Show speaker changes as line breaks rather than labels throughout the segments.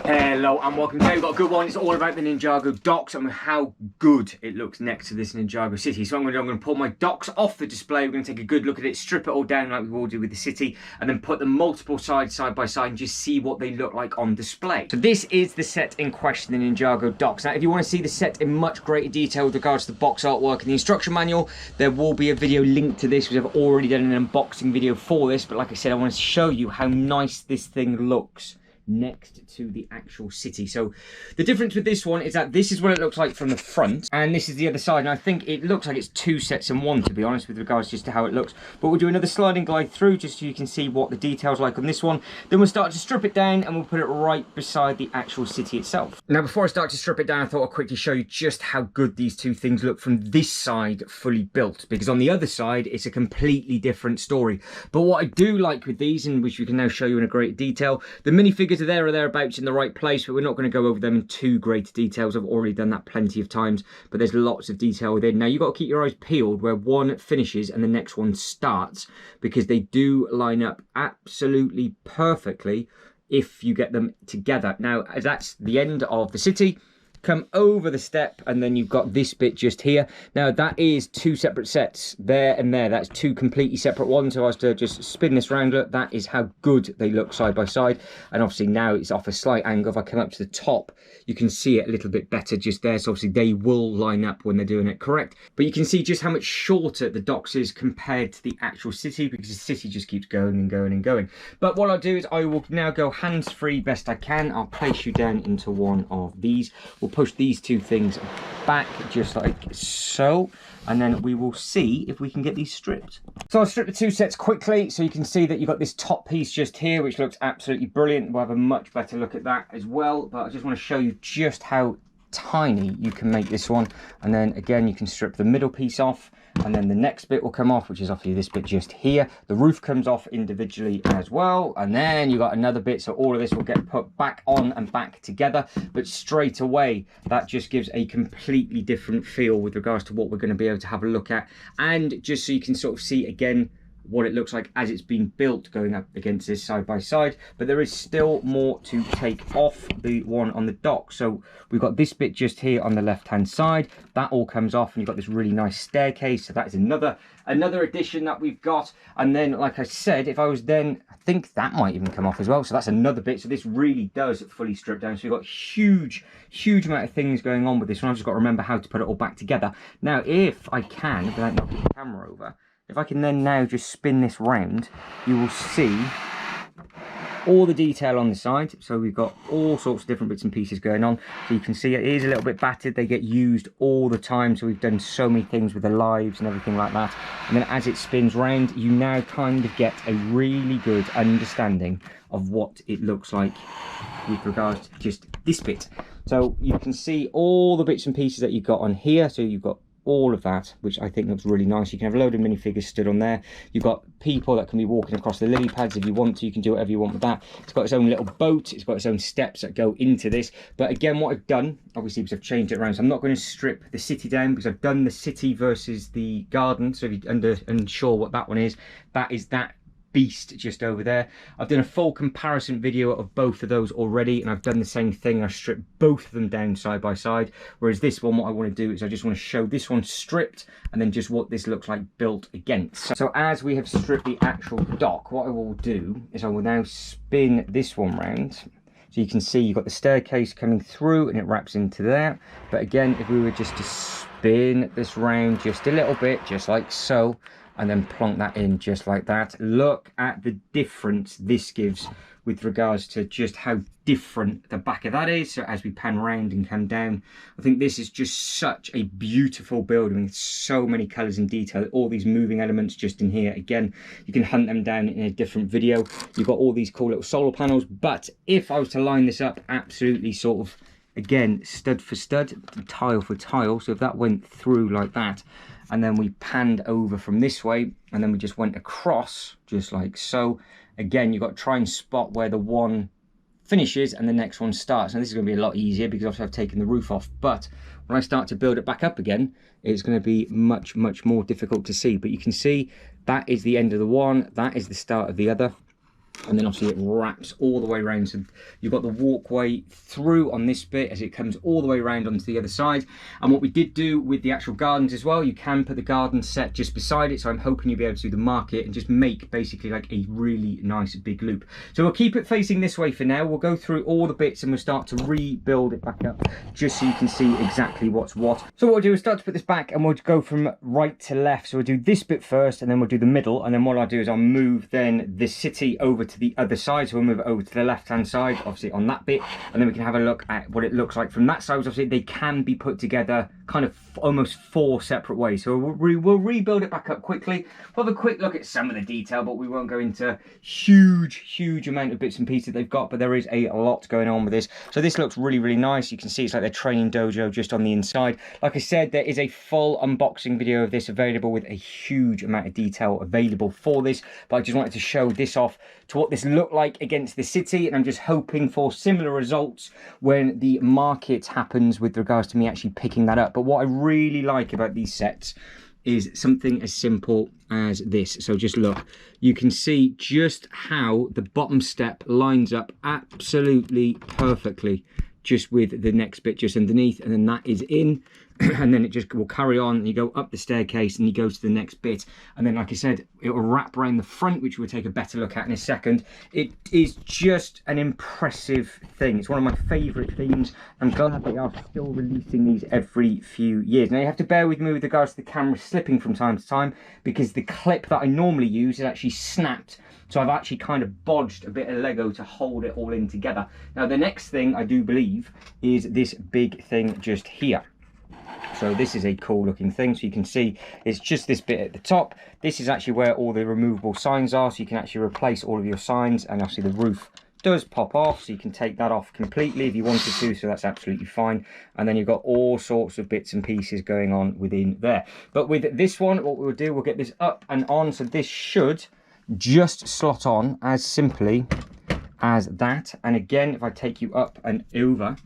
Hello and welcome. Today we've got a good one. It's all about the Ninjago docks and how good it looks next to this Ninjago city. So I'm going to pull my docks off the display. We're going to take a good look at it, strip it all down like we will do with the city, and then put them multiple sides side by side and just see what they look like on display. So this is the set in question, the Ninjago docks. Now if you want to see the set in much greater detail with regards to the box artwork and the instruction manual, there will be a video linked to this, because I've already done an unboxing video for this. But like I said, I want to show you how nice this thing looks next to the actual city. So the difference with this one is that this is what it looks like from the front, and this is the other side, and I think it looks like it's two sets in one, to be honest, with regards just to how it looks. But we'll do another sliding glide through just so you can see what the details like on this one. Then we'll start to strip it down and we'll put it right beside the actual city itself. Now before I start to strip it down, I thought I'd quickly show you just how good these two things look from this side fully built, because on the other side it's a completely different story. But what I do like with these, and which we can now show you in a great detail, the minifigures are there or thereabouts in the right place, but we're not going to go over them in too great details. I've already done that plenty of times, but there's lots of detail within. Now you've got to keep your eyes peeled where one finishes and the next one starts, because they do line up absolutely perfectly if you get them together. Now that's the end of the city. Come over the step and then you've got this bit just here. Now that is two separate sets there and there. That's two completely separate ones. So I was to just spin this round, look, that is how good they look side by side. And obviously now it's off a slight angle. If I come up to the top, you can see it a little bit better just there. So obviously they will line up when they're doing it correct. But you can see just how much shorter the docks is compared to the actual city, because the city just keeps going and going and going. But what I'll do is I will now go hands-free best I can. I'll place you down into one of these. We'll push these two things back just like so, and then we will see if we can get these stripped. So I'll strip the two sets quickly so you can see that you've got this top piece just here, which looks absolutely brilliant. We'll have a much better look at that as well, but I just want to show you just how tiny you can make this one. And then again, you can strip the middle piece off, and then the next bit will come off, which is obviously this bit just here. The roof comes off individually as well, and then you got another bit, so all of this will get put back on and back together. But straight away that just gives a completely different feel with regards to what we're going to be able to have a look at, and just so you can sort of see again what it looks like as it's been built going up against this side by side. But there is still more to take off the one on the dock. So we've got this bit just here on the left hand side, that all comes off, and you've got this really nice staircase. So that is another addition that we've got. And then like I said, if I was then, I think that might even come off as well, so that's another bit. So this really does fully strip down. So you've got huge amount of things going on with this one. I've just got to remember how to put it all back together. Now if I can, without knocking the camera over, if I can then now just spin this round, you will see all the detail on the side. So we've got all sorts of different bits and pieces going on. So you can see it is a little bit battered. They get used all the time. So we've done so many things with the lives and everything like that. And then as it spins round, you now kind of get a really good understanding of what it looks like with regards to just this bit. So you can see all the bits and pieces that you've got on here. So you've got all of that, which I think looks really nice. You can have a load of minifigures stood on there. You've got people that can be walking across the lily pads if you want to. You can do whatever you want with that. It's got its own little boat. It's got its own steps that go into this. But again, what I've done, obviously because I've changed it around, so I'm not going to strip the city down, because I've done the city versus the garden. So if you're unsure what that one is, that is that beast just over there. I've done a full comparison video of both of those already, and I've done the same thing. I've stripped both of them down side by side, whereas this one, what I want to do is I just want to show this one stripped and then just what this looks like built against. So as we have stripped the actual dock, what I will do is I will now spin this one round. So you can see you've got the staircase coming through and it wraps into there. But again, if we were just to spin this round just a little bit, just like so, and then plonk that in just like that, look at the difference this gives with regards to just how different the back of that is. So as we pan around and come down, I think this is just such a beautiful building with so many colors and detail. All these moving elements just in here. Again, you can hunt them down in a different video. You've got all these cool little solar panels, but if I was to line this up absolutely sort of, again, stud for stud, tile for tile, so if that went through like that, and then we panned over from this way, and then we just went across just like so, again, you've got to try and spot where the one finishes and the next one starts. And this is going to be a lot easier because obviously I've taken the roof off, but when I start to build it back up again, it's going to be much more difficult to see. But you can see that is the end of the one, that is the start of the other. And then obviously it wraps all the way around. So you've got the walkway through on this bit as it comes all the way around onto the other side. And what we did do with the actual gardens as well, you can put the garden set just beside it. So I'm hoping you'll be able to do the market and just make basically like a really nice big loop. So we'll keep it facing this way for now. We'll go through all the bits and we'll start to rebuild it back up just so you can see exactly what's what. So what we'll do is start to put this back and we'll go from right to left. So we'll do this bit first and then we'll do the middle. And then what I'll do is I'll move then the city over to the other side. So we'll move it over to the left hand side, obviously on that bit, and then we can have a look at what it looks like from that side. Obviously they can be put together kind of almost 4 separate ways. So we'll rebuild it back up quickly. We'll have a quick look at some of the detail, but we won't go into huge amount of bits and pieces they've got, but there is a lot going on with this. So this looks really nice. You can see it's like their training dojo just on the inside. Like I said, there is a full unboxing video of this available with a huge amount of detail available for this, but I just wanted to show this off to what this looked like against the city, and I'm just hoping for similar results when the market happens with regards to me actually picking that up. But what I really like about these sets is something as simple as this. So just look, you can see just how the bottom step lines up absolutely perfectly just with the next bit just underneath, and then that is in. And then it just will carry on and you go up the staircase and you go to the next bit, and then like I said, it will wrap around the front, which we'll take a better look at in a second. It is just an impressive thing. It's one of my favorite things. I'm glad they are still releasing these every few years. Now you have to bear with me with regards to the camera slipping from time to time, because the clip that I normally use is actually snapped. So I've actually kind of bodged a bit of Lego to hold it all in together. Now the next thing I do believe is this big thing just here. So this is a cool looking thing. So you can see it's just this bit at the top. This is actually where all the removable signs are. So you can actually replace all of your signs, and obviously the roof does pop off. So you can take that off completely if you wanted to. So that's absolutely fine. And then you've got all sorts of bits and pieces going on within there. But with this one, what we'll do, we'll get this up and on. So this should just slot on as simply as that. And again, if I take you up and over,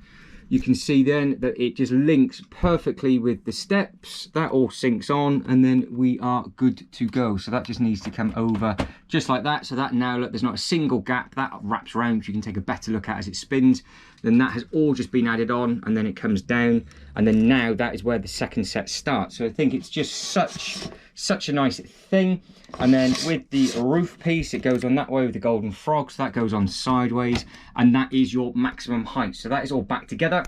you can see then that it just links perfectly with the steps. That all syncs on, and then we are good to go. So that just needs to come over just like that. So that now, look, there's not a single gap. That wraps around, which you can take a better look at as it spins. Then that has all just been added on, and then it comes down, and then now that is where the second set starts. So I think it's just such a nice thing. And then with the roof piece, it goes on that way with the golden frogs. That goes on sideways, and that is your maximum height. So that is all back together.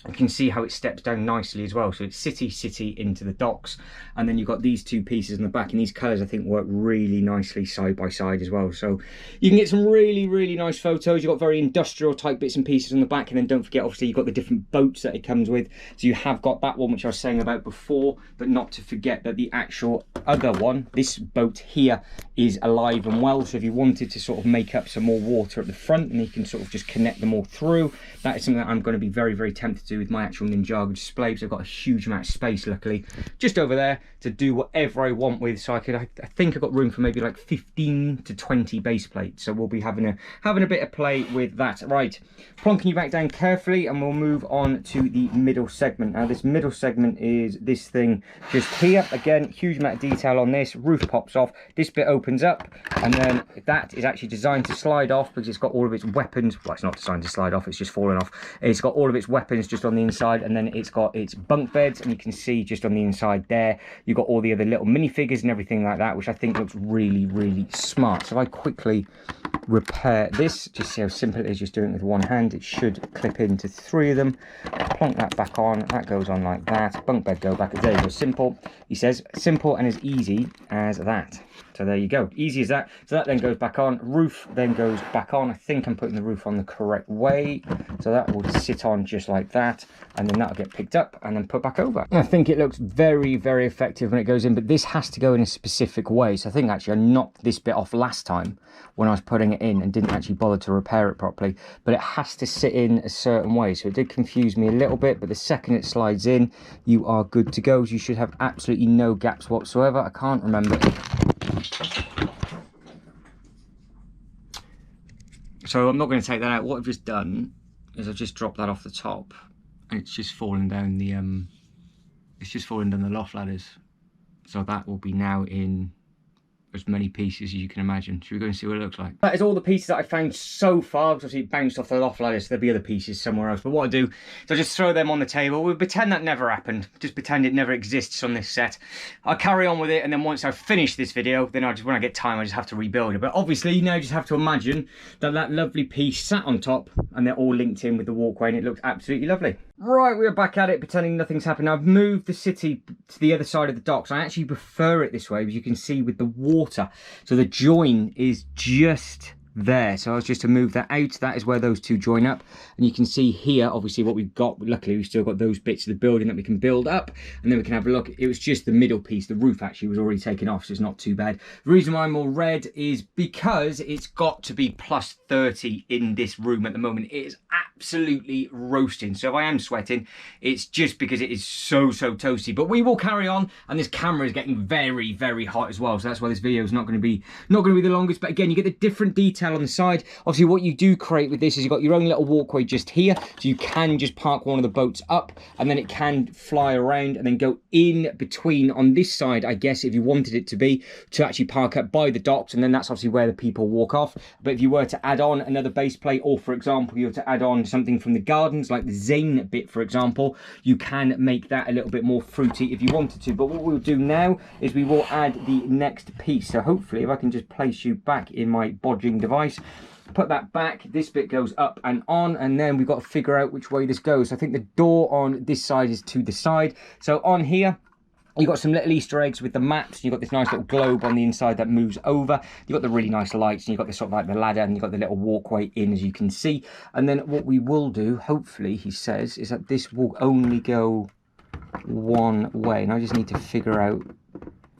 You can see how it steps down nicely as well. So it's city into the docks, and then you've got these two pieces in the back, and these colours I think work really nicely side by side as well. So you can get some really nice photos. You've got very industrial type bits and pieces on the back, and then don't forget, obviously, you've got the different boats that it comes with. So you have got that one which I was saying about before, but not to forget that the actual other one, this boat here, is alive and well. So if you wanted to sort of make up some more water at the front, and you can sort of just connect them all through, that is something that I'm going to be very tempted to do with my actual Ninjago display, because I've got a huge amount of space luckily just over there to do whatever I want with. So I think I've got room for maybe like 15 to 20 base plates, so we'll be having a bit of play with that. Right, plonking you back down carefully, and we'll move on to the middle segment. Now this middle segment is this thing just here. Again, huge amount of detail on this. Roof pops off, this bit opens up, and then that is actually designed to slide off because it's got all of its weapons. Well, it's not designed to slide off, it's just fallen off. It's got all of its weapons just on the inside, and then it's got its bunk beds, and you can see just on the inside there you've got all the other little minifigures and everything like that, which I think looks really smart. So if I quickly repair this, just see how simple it is just doing it with one hand. It should clip into 3 of them. Plonk that back on, that goes on like that. Bunk bed go back. There you go, simple. He says simple and as easy as that. So there you go, easy as that. So that then goes back on. Roof then goes back on. I think I'm putting the roof on the correct way. So that will sit on just like that, and then that'll get picked up and then put back over. I think it looks very effective when it goes in, but this has to go in a specific way. So I think actually I knocked this bit off last time when I was putting it in and didn't actually bother to repair it properly, but it has to sit in a certain way. So it did confuse me a little bit, but the second it slides in, you are good to go. You should have absolutely no gaps whatsoever. I can't remember. So I'm not going to take that out. What I've just done is I've just dropped that off the top, and it's just fallen down the loft ladders. So that will be now in as many pieces as you can imagine. Should we go and see what it looks like? That is all the pieces that I found so far, because obviously it bounced off the loft ladder, so there'll be other pieces somewhere else. But what I do is I just throw them on the table. We'll pretend that never happened. Just pretend it never exists on this set. I'll carry on with it, and then once I finish this video, then when I get time, I just have to rebuild it. But obviously, you now just have to imagine that that lovely piece sat on top, and they're all linked in with the walkway, and it looks absolutely lovely. Right, we're back at it, pretending nothing's happened. I've moved the city to the other side of the docks. I actually prefer it this way, as you can see with the water. So the join is just there. So I was just to move that out. That is where those two join up. And you can see here, obviously, what we've got. Luckily, we've still got those bits of the building that we can build up. And then we can have a look. It was just the middle piece. The roof actually was already taken off, so it's not too bad. The reason why I'm all red is because it's got to be plus 30 in this room at the moment. It is absolutely roasting. So if I am sweating, it's just because it is so toasty. But we will carry on, and this camera is getting very, very hot as well. So that's why this video is not going to be the longest. But again, you get the different detail on the side. Obviously, what you do create with this is you've got your own little walkway just here, so you can just park one of the boats up, and then it can fly around and then go in between on this side, I guess, if you wanted it to be, to actually park up by the docks, and then that's obviously where the people walk off. But if you were to add on another base plate, or for example, you were to add on something from the gardens, like the Zane bit, for example, you can make that a little bit more fruity if you wanted to. But what we'll do now is we will add the next piece. So hopefully, if I can just place you back in my bodging device, put that back, this bit goes up and on, and then we've got to figure out which way this goes. I think the door on this side is to the side. So on here, you've got some little Easter eggs with the maps. You've got this nice little globe on the inside that moves over. You've got the really nice lights, and you've got this sort of like the ladder, and you've got the little walkway in, as you can see. And then what we will do, hopefully, he says, is that this will only go one way. And I just need to figure out,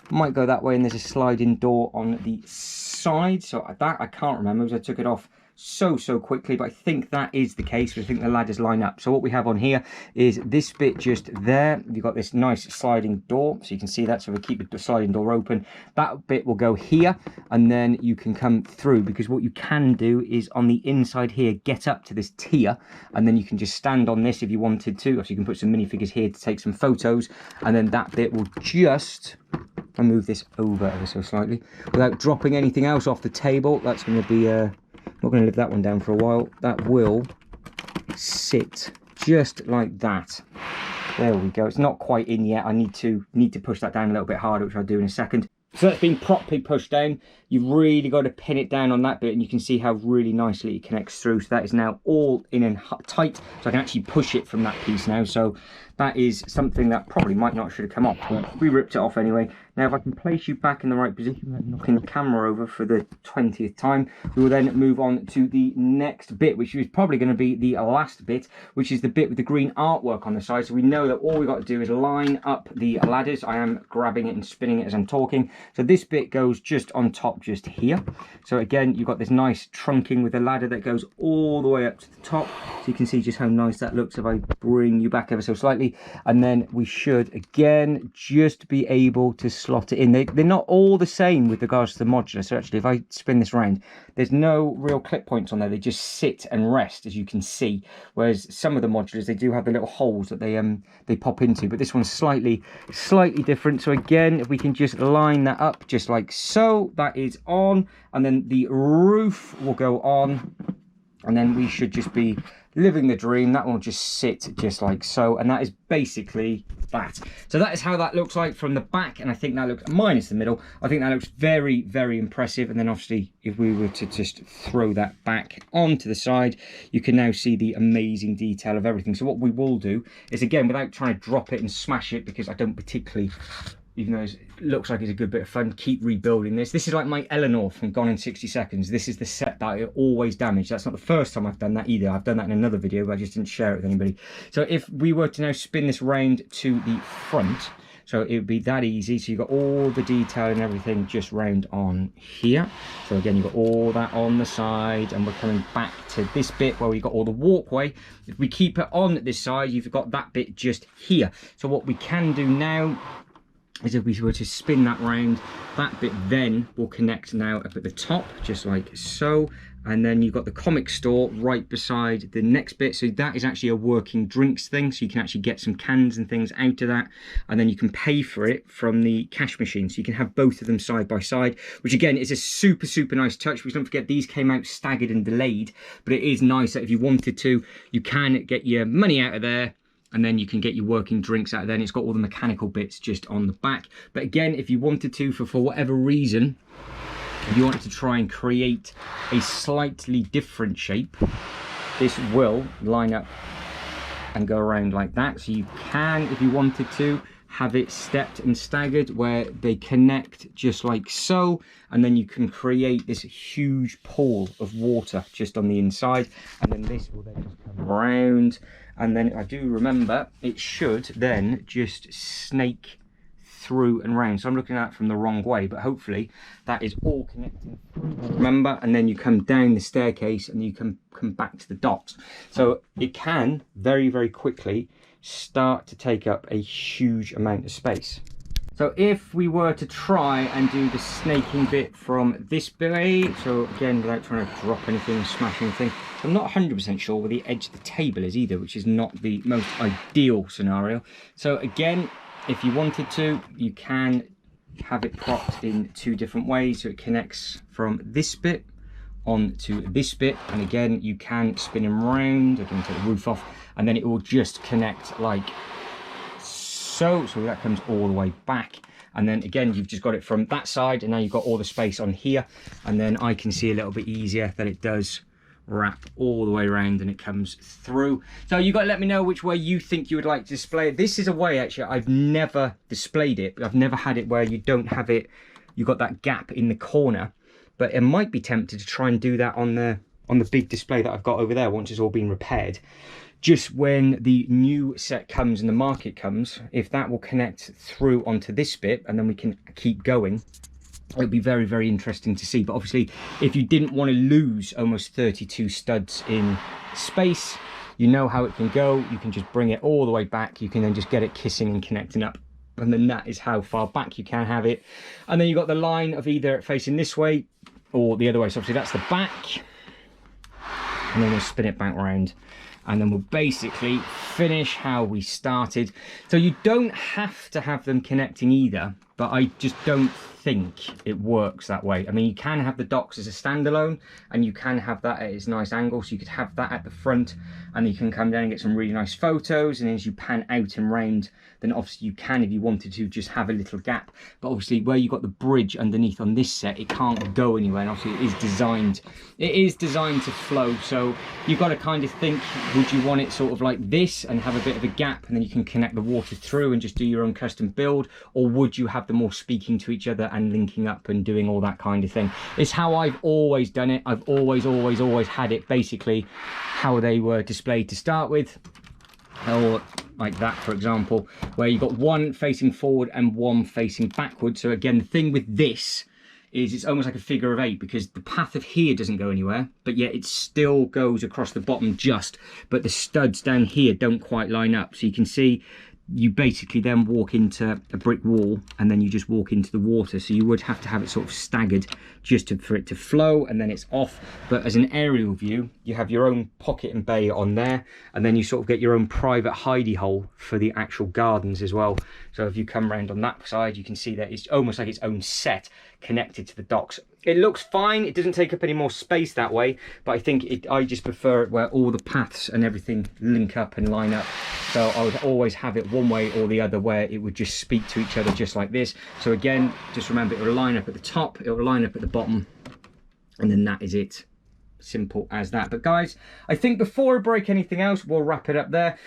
might go that way, and there's a sliding door on the side. So that I can't remember, because I took it off so quickly, but I think that is the case. I think the ladders line up. So what we have on here is this bit just there. You've got this nice sliding door, so you can see that. So we keep the sliding door open. That bit will go here, and then you can come through, because what you can do is on the inside here, get up to this tier, and then you can just stand on this if you wanted to. So you can put some minifigures here to take some photos, and then that bit will just, I'll move this over ever so slightly without dropping anything else off the table. That's going to be not going to leave that one down for a while. That will sit just like that. There we go. It's not quite in yet. I need to push that down a little bit harder, which I'll do in a second. So that's been properly pushed down. You've really got to pin it down on that bit, and you can see how really nicely it connects through. So that is now all in and tight, so I can actually push it from that piece now. So that is something that probably might not should have come off, but we ripped it off anyway. Now if I can place you back in the right position, I'm knocking the camera over for the 20th time, we will then move on to the next bit, which is probably going to be the last bit, which is the bit with the green artwork on the side. So we know that all we've got to do is line up the ladders. I am grabbing it and spinning it as I'm talking. So this bit goes just on top, just here. So again, you've got this nice trunking with the ladder that goes all the way up to the top. So you can see just how nice that looks if I bring you back ever so slightly. And then we should, again, just be able to slot it in. They're not all the same with regards to the modular. So actually, if I spin this around, there's no real clip points on there. They just sit and rest, as you can see. Whereas some of the modulars, they do have the little holes that they pop into. But this one's slightly different. So again, if we can just line that up just like so, that is on. And then the roof will go on. And then we should just be living the dream. That one will just sit just like so, and that is basically that. So that is how that looks like from the back, and I think that looks, minus the middle, I think that looks very, very impressive. And then obviously, if we were to just throw that back onto the side, you can now see the amazing detail of everything. So what we will do is, again, without trying to drop it and smash it, because I don't particularly, even though it looks like it's a good bit of fun, keep rebuilding this. This is like my Eleanor from Gone in 60 Seconds. This is the set that I always damage. That's not the first time I've done that either. I've done that in another video, but I just didn't share it with anybody. So if we were to now spin this round to the front, so it would be that easy. So you've got all the detail and everything just round on here. So again, you've got all that on the side, and we're coming back to this bit where we've got all the walkway. If we keep it on this side, you've got that bit just here. So what we can do now is, if we were to spin that round, that bit then will connect now up at the top, just like so. And then you've got the comic store right beside the next bit. So that is actually a working drinks thing. So you can actually get some cans and things out of that. And then you can pay for it from the cash machine. So you can have both of them side by side, which again is a super, super nice touch. Because don't forget, these came out staggered and delayed. But it is nice that if you wanted to, you can get your money out of there. And then you can get your working drinks out of there. And it's got all the mechanical bits just on the back. But again, if you wanted to, for whatever reason, if you wanted to try and create a slightly different shape, this will line up and go around like that. So you can, if you wanted to, have it stepped and staggered where they connect just like so, and then you can create this huge pool of water just on the inside, and then this will then just come around, and then I do remember it should then just snake through and round. So I'm looking at it from the wrong way, but hopefully that is all connected through. Remember, and then you come down the staircase and you can come back to the docks. So it can very, very quickly start to take up a huge amount of space. So if we were to try and do the snaking bit from this way, so again, without trying to drop anything, smash anything, I'm not 100% sure where the edge of the table is either, which is not the most ideal scenario. So again, if you wanted to, you can have it propped in two different ways. So it connects from this bit onto this bit, and again you can spin them around. I can take the roof off, and then it will just connect like so. So that comes all the way back, and then again you've just got it from that side, and now you've got all the space on here, and then I can see a little bit easier that it does wrap all the way around and it comes through. So you got to let me know which way you think you would like to display it. This is a way actually I've never displayed it. I've never had it where you don't have it, you've got that gap in the corner, but it might be tempted to try and do that on the big display that I've got over there once it's all been repaired. Just when the new set comes and the market comes, if that will connect through onto this bit and then we can keep going, it'll be very, very interesting to see. But obviously, if you didn't want to lose almost 32 studs in space, you know how it can go. You can just bring it all the way back. You can then just get it kissing and connecting up. And then that is how far back you can have it. And then you've got the line of either facing this way or the other way. So obviously that's the back. And then we'll spin it back around. And then we'll basically finish how we started. So you don't have to have them connecting either, but I just don't think it works that way. I mean, you can have the docks as a standalone, and you can have that at its nice angle. So you could have that at the front, and you can come down and get some really nice photos. And as you pan out and round, then obviously you can, if you wanted to, just have a little gap. But obviously where you've got the bridge underneath on this set, it can't go anywhere. And obviously it is designed to flow. So you've got to kind of think, would you want it sort of like this and have a bit of a gap, and then you can connect the water through and just do your own custom build? Or would you have them all speaking to each other and linking up and doing all that kind of thing? It's how I've always done it. I've always had it basically how they were displayed to start with, or like that, for example, where you've got one facing forward and one facing backward. So again, the thing with this is it's almost like a figure of 8, because the path of here doesn't go anywhere, but yet it still goes across the bottom just, but the studs down here don't quite line up. So you can see you basically then walk into a brick wall, and then you just walk into the water. So you would have to have it sort of staggered just for it to flow, and then it's off. But as an aerial view, you have your own pocket and bay on there, and then you sort of get your own private hidey hole for the actual gardens as well. So if you come around on that side, you can see that it's almost like its own set connected to the docks. It looks fine. It doesn't take up any more space that way, but I think I just prefer it where all the paths and everything link up and line up. So I would always have it one way or the other, where it would just speak to each other just like this. So again, just remember, it will line up at the top, it will line up at the bottom, and then that is it. Simple as that. But guys, I think before I break anything else, we'll wrap it up there.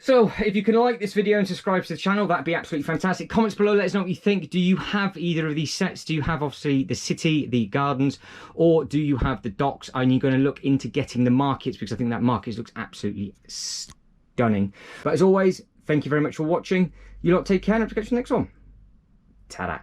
So if you can like this video and subscribe to the channel, that'd be absolutely fantastic. Comments below, let us know what you think. Do you have either of these sets? Do you have obviously the city, the gardens, or do you have the docks? Are you going to look into getting the markets? Because I think that market looks absolutely stunning. But as always, thank you very much for watching. You lot take care, and I'll catch you next one. Ta-da.